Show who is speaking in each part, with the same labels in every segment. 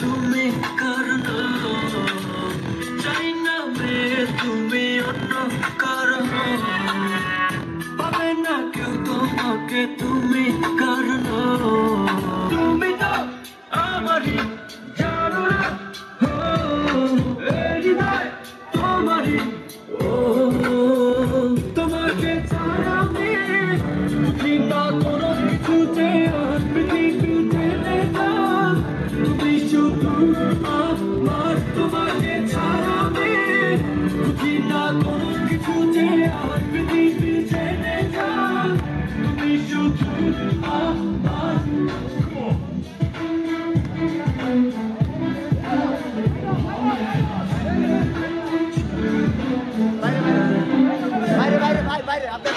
Speaker 1: তুমি কারণ চাই না মে তুমি অন্য কারণ পাবে না কেউ তোমাকে তুমি কারণ তুমি তো আমারই জানো না হৃদয় তোমারই তোমাকে ছাড়া আমি চিন্তা কোনো কিছুতে আর পৃথিবীতে নেতা তুমি শুধু আমার তোমাকে ছাড়া আমি চিন্তা কোনো কিছুতে আর পৃথিবীতে নেতা তুমি শুধু আমার
Speaker 2: বাইরে আপনার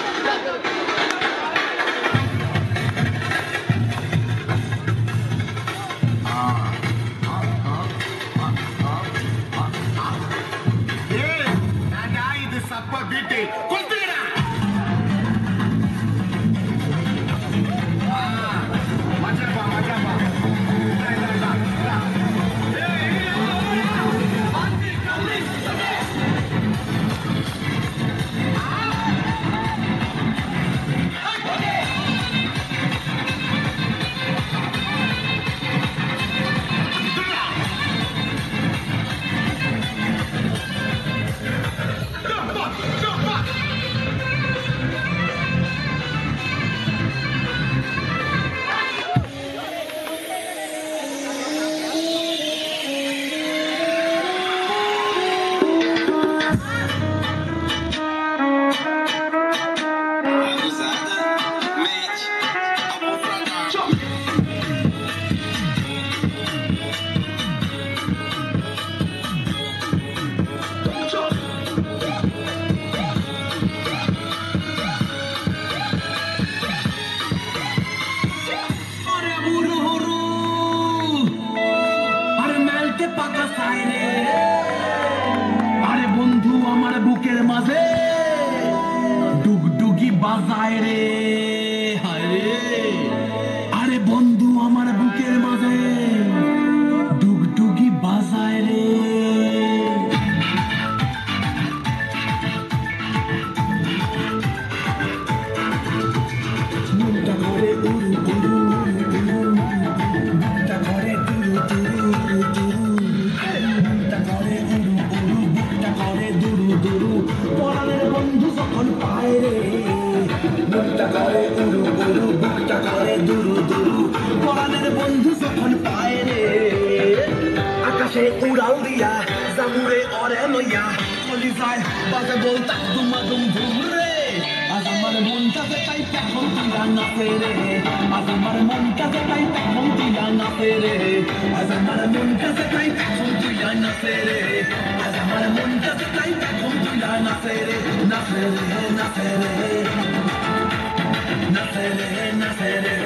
Speaker 2: আরে বন্ধু আমার বুকের মাঝে ডুগডুগি বাজায় রে হায় আরে বন্ধু আমার বুকের মাঝে ডুগডুগি বাজায় রে মনটা করে উড়ু উড়ু মনটা করে দুরু দুরু পরাণের বন্ধু যখন পায় রে বুকটা করে উড়ু উড়ু বুকটা করে দুরু দুরু পরাণের বন্ধু যখন পায় রে আকাশে উড়াল দিয়া জামুরে অরে লইয়া চলি যায় বাজে বলতা দুমা দুম ধুম রে আজ আমার মনটাতে তাই এখন তুইরা নাচে রে আজ আমার মনটাতে তাই এখন তুইরা নাচে রে আজ আমার মনটাতে তাই এখন তুইরা নাচে রে আজ আমার মনটাতে তাই এখন তুইরা নাচে রে নাচে রে নাচে রে নাচে রে নাচে রে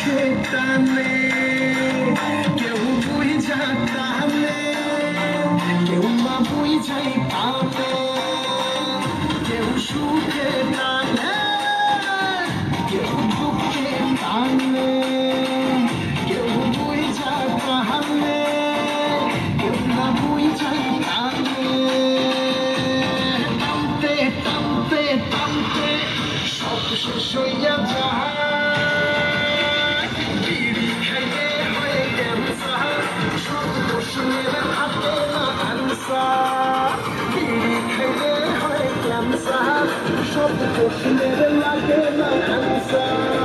Speaker 2: সুখে টানে কেউ বুঝা টানে কেউ না বুঝাই টানে কেউ সুখে টানে কেউ দুঃখে টানে কেউ বুঝা টানে কেউ না বুঝাই টানে টানতে টানতে টানতে সব শেষ হইয়া যায় বিড়ি খাইয়ে হয়ে ক্যান্সার সব দোষের হাতে না আনসার বিড়ি খাইয়ে হয়ে ক্যান্সার সব দোষের লাগে না আনসার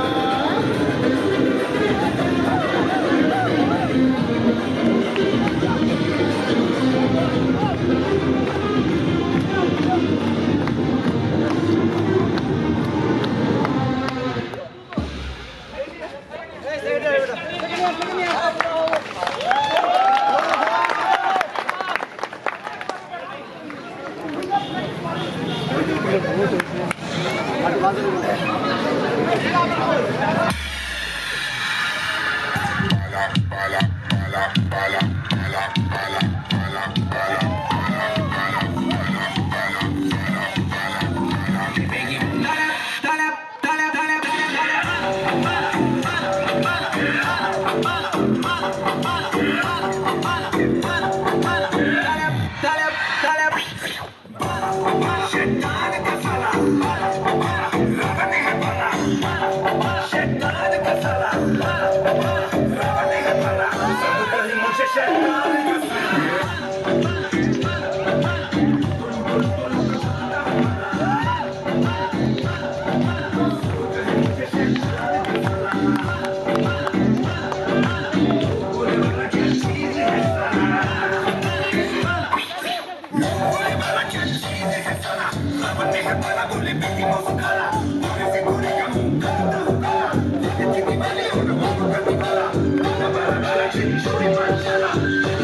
Speaker 2: Shuri Manjana